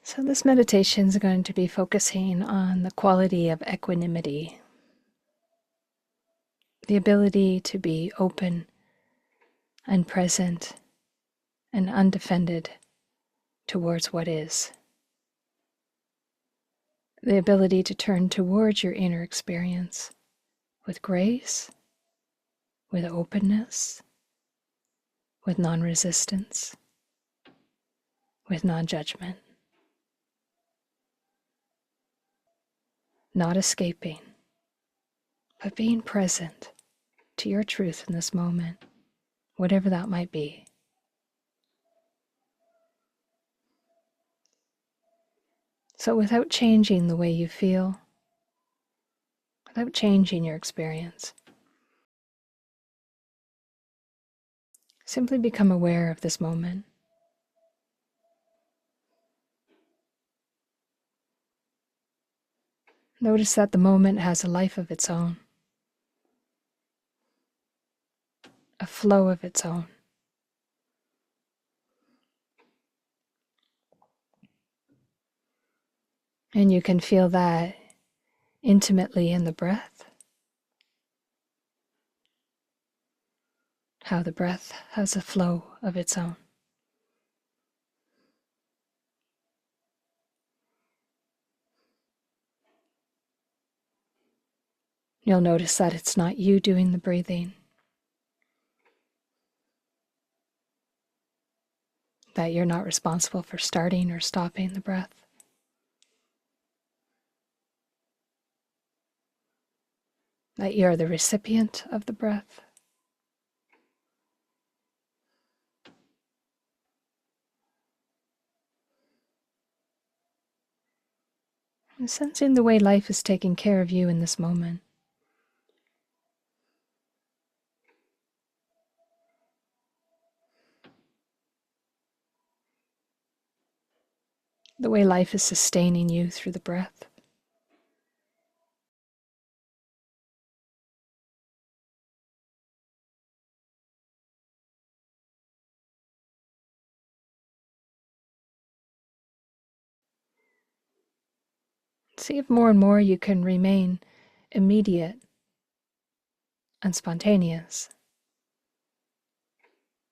So this meditation is going to be focusing on the quality of equanimity, the ability to be open and present and undefended towards what is, the ability to turn towards your inner experience with grace, with openness, with non-resistance, with non-judgment, not escaping, but being present to your truth in this moment, whatever that might be. So without changing the way you feel, without changing your experience, simply become aware of this moment. Notice that the moment has a life of its own, a flow of its own. And you can feel that intimately in the breath, how the breath has a flow of its own. You'll notice that it's not you doing the breathing, that you're not responsible for starting or stopping the breath. That you're the recipient of the breath. And sensing the way life is taking care of you in this moment. The way life is sustaining you through the breath. See if more and more you can remain immediate and spontaneous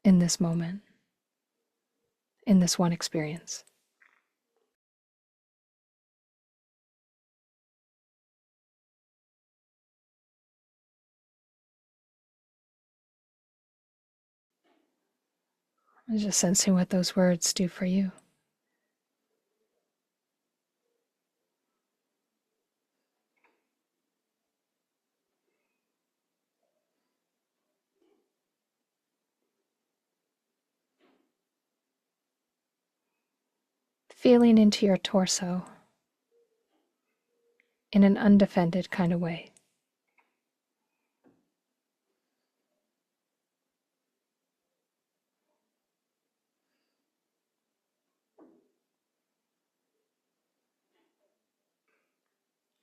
in this moment, in this one experience. And just sensing what those words do for you. Feeling into your torso in an undefended kind of way.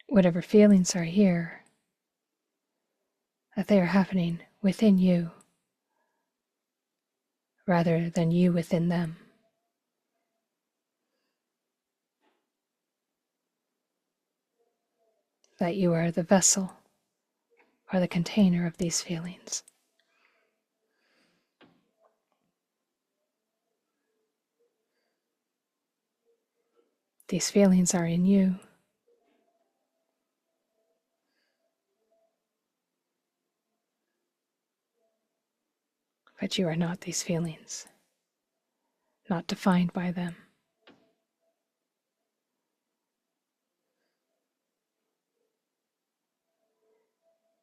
Whatever feelings are here, that they are happening within you rather than you within them. That you are the vessel or the container of these feelings. These feelings are in you. But you are not these feelings, not defined by them.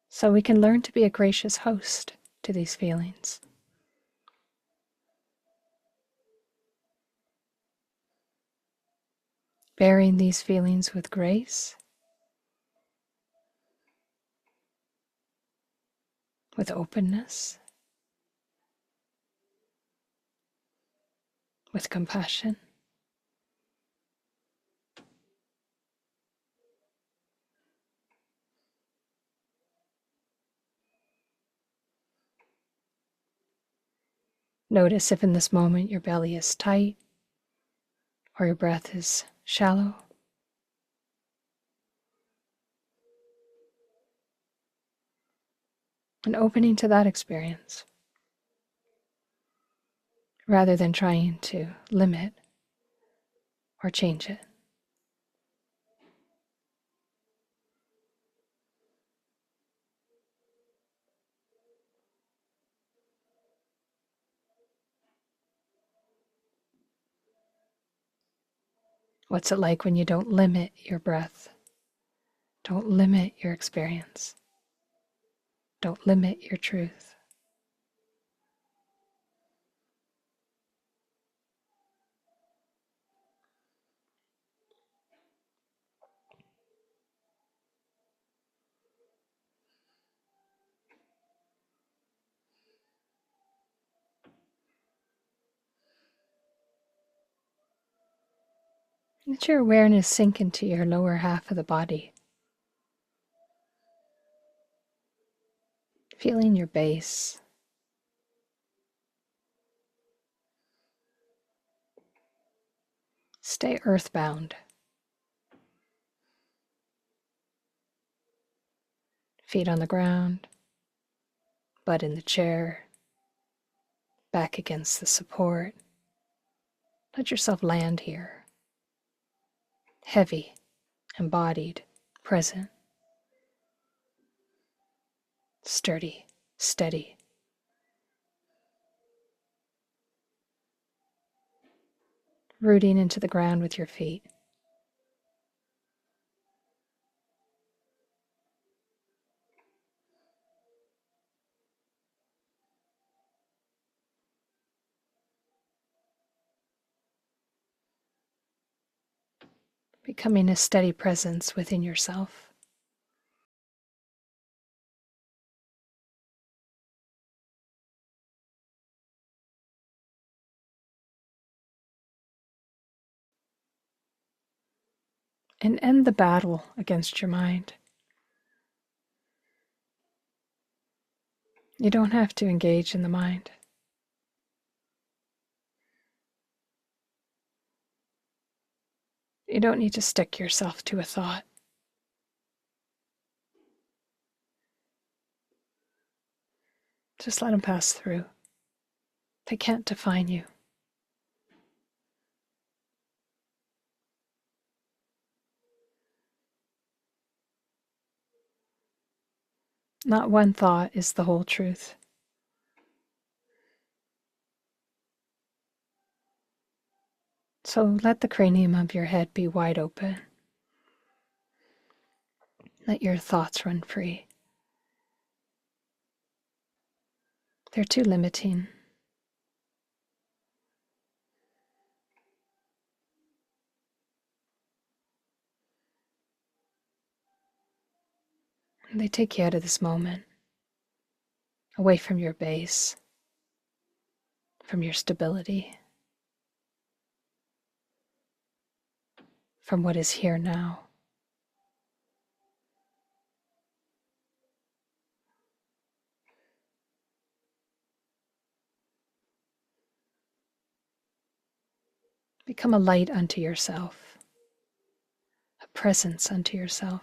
So we can learn to be a gracious host to these feelings. Bearing these feelings with grace, with openness, with compassion. Notice if in this moment your belly is tight or your breath is shallow. And opening to that experience, rather than trying to limit or change it. What's it like when you don't limit your breath? Don't limit your experience. Don't limit your truth. Let your awareness sink into your lower half of the body. Feeling your base. Stay earthbound. Feet on the ground, butt in the chair, back against the support. Let yourself land here. Heavy, embodied, present. Sturdy, steady. Rooting into the ground with your feet. Becoming a steady presence within yourself. And end the battle against your mind. You don't have to engage in the mind. You don't need to stick yourself to a thought. Just let them pass through. They can't define you. Not one thought is the whole truth. So let the cranium of your head be wide open. Let your thoughts run free. They're too limiting. They take you out of this moment, away from your base, from your stability, from what is here now. Become a light unto yourself, a presence unto yourself.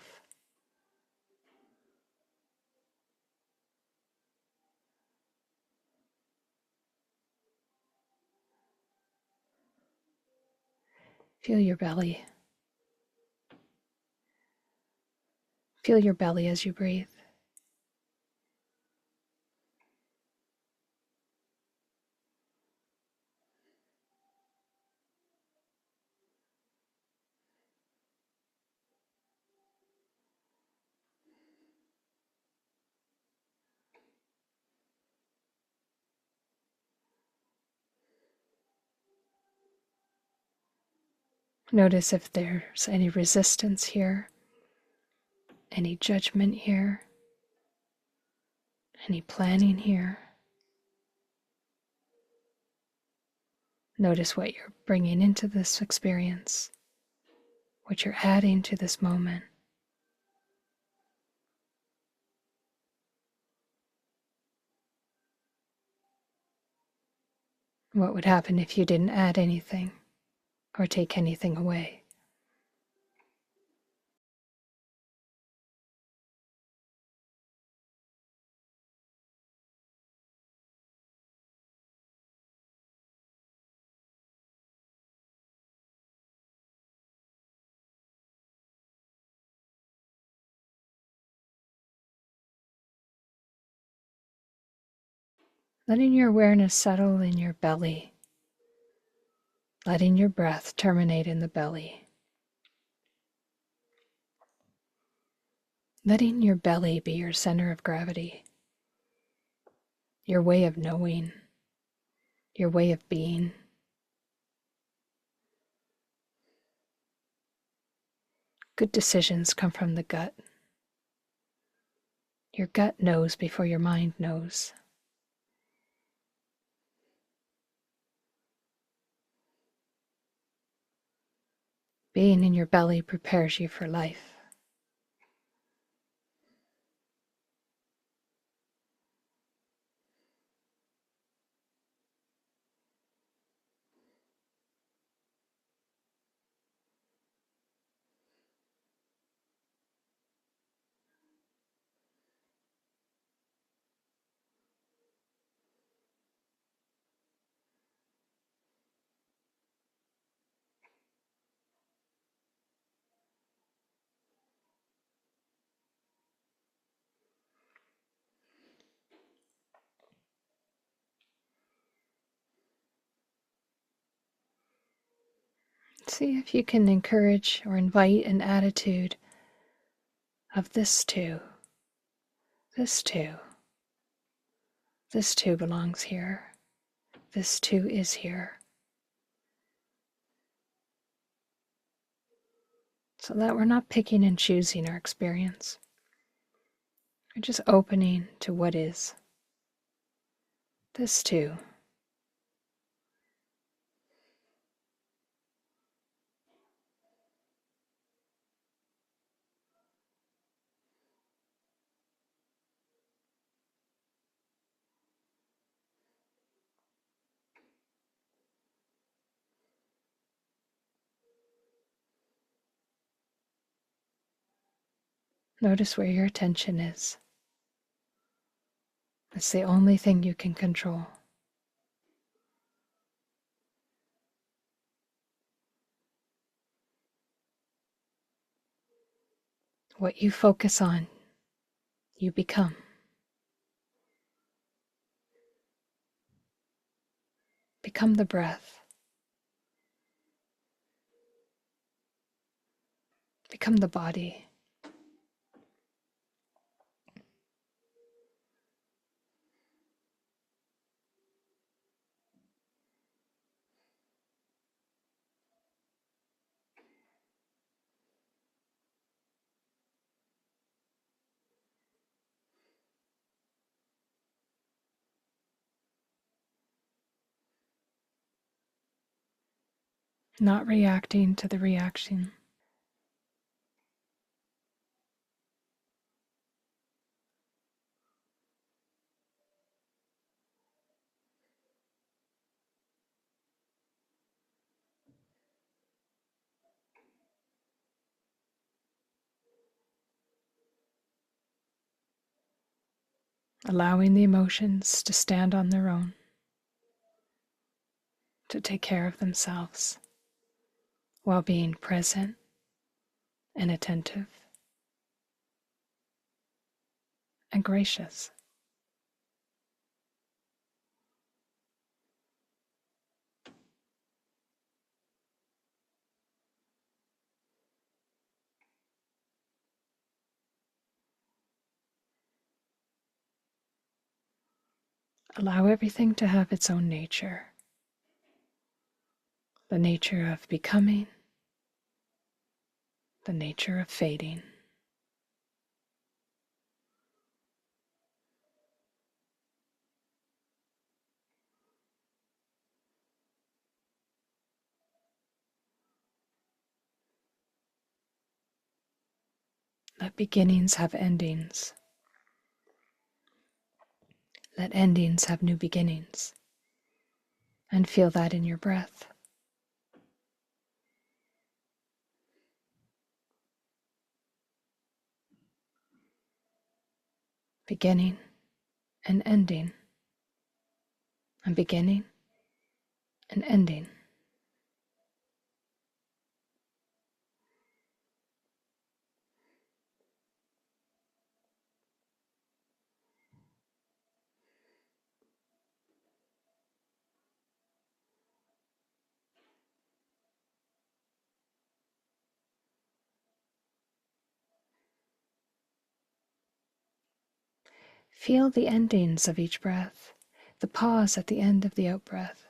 Feel your belly. Feel your belly as you breathe. Notice if there's any resistance here, any judgment here, any planning here. Notice what you're bringing into this experience, what you're adding to this moment. What would happen if you didn't add anything or take anything away? letting your awareness settle in your belly, letting your breath terminate in the belly, letting your belly be your center of gravity, your way of knowing, your way of being. Good decisions come from the gut. Your gut knows before your mind knows. Being in your belly prepares you for life. See if you can encourage or invite an attitude of this too, this too, this too belongs here, this too is here. So that we're not picking and choosing our experience. We're just opening to what is. This too. Notice where your attention is. It's the only thing you can control. What you focus on, you become. Become the breath. Become the body. Not reacting to the reaction. Allowing the emotions to stand on their own, to take care of themselves, while being present and attentive and gracious. Allow everything to have its own nature. The nature of becoming, the nature of fading. Let beginnings have endings. Let endings have new beginnings. And feel that in your breath. Beginning and ending. And beginning and ending. Feel the endings of each breath, the pause at the end of the out-breath.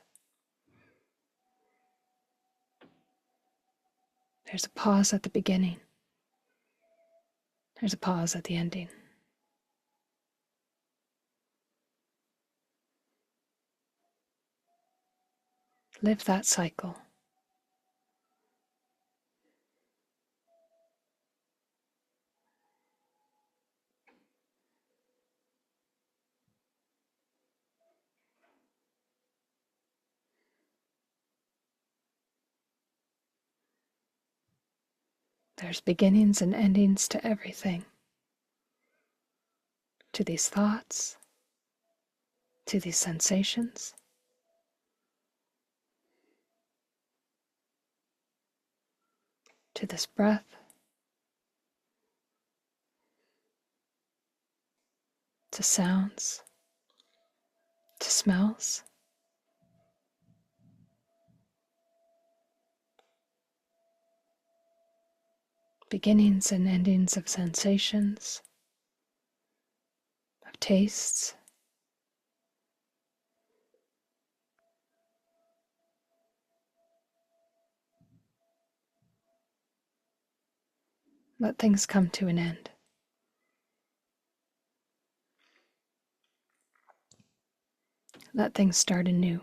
There's a pause at the beginning. There's a pause at the ending. Live that cycle. There's beginnings and endings to everything. To these thoughts, to these sensations, to this breath, to sounds, to smells. Beginnings and endings of sensations, of tastes. Let things come to an end. Let things start anew.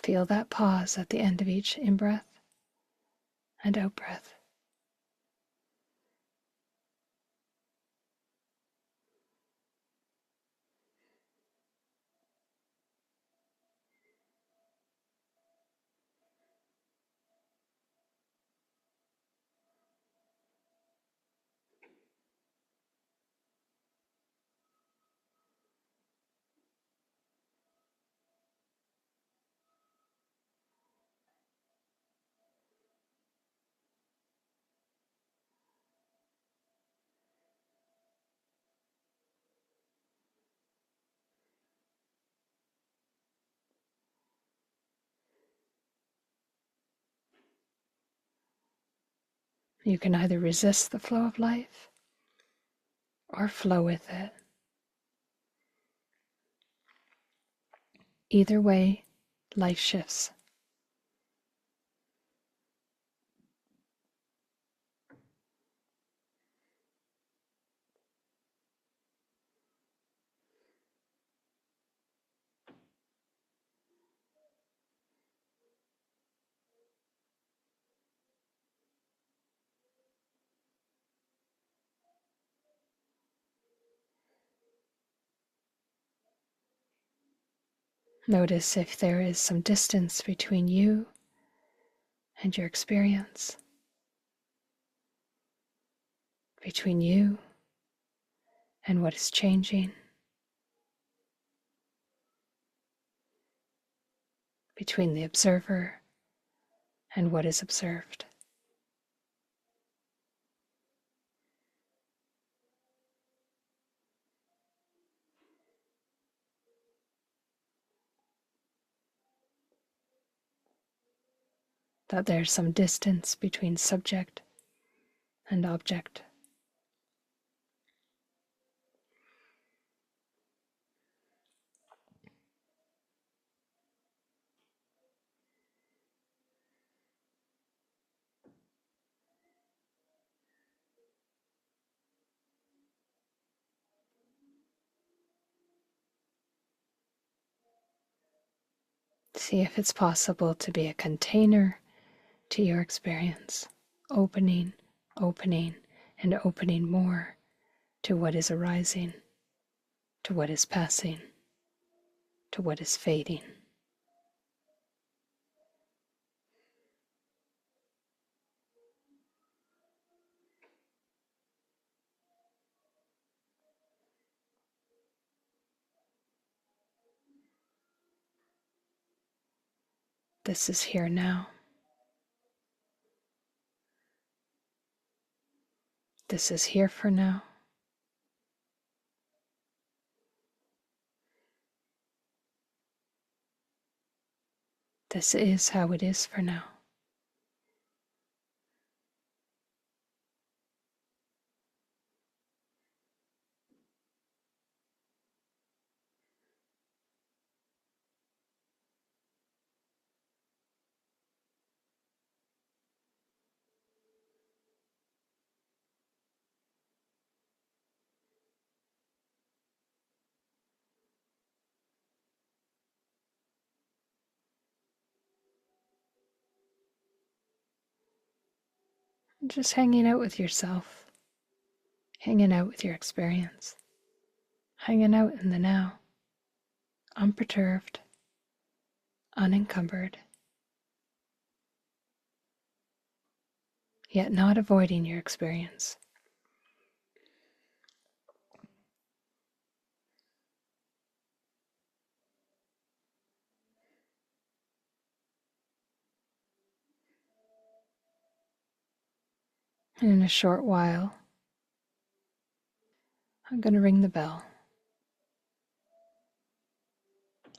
Feel that pause at the end of each in-breath and out-breath. You can either resist the flow of life or flow with it. Either way, life shifts. Notice if there is some distance between you and your experience, between you and what is changing, between the observer and what is observed. That there's some distance between subject and object. See if it's possible to be a container to your experience, opening, opening, and opening more to what is arising, to what is passing, to what is fading. This is here now. This is here for now. This is how it is for now. Just hanging out with yourself, hanging out with your experience, hanging out in the now, unperturbed, unencumbered, yet not avoiding your experience. And in a short while, I'm going to ring the bell.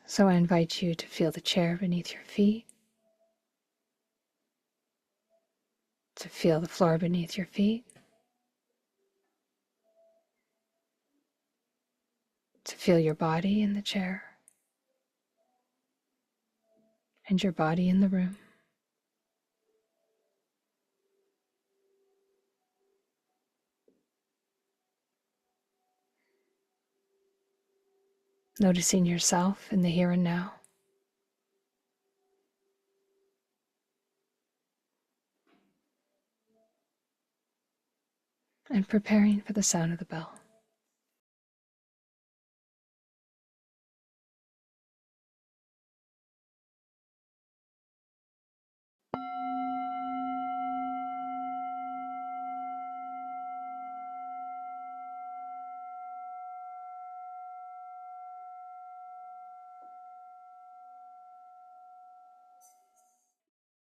So I invite you to feel the chair beneath your feet, to feel the floor beneath your feet, to feel your body in the chair and your body in the room. Noticing yourself in the here and now. And preparing for the sound of the bell.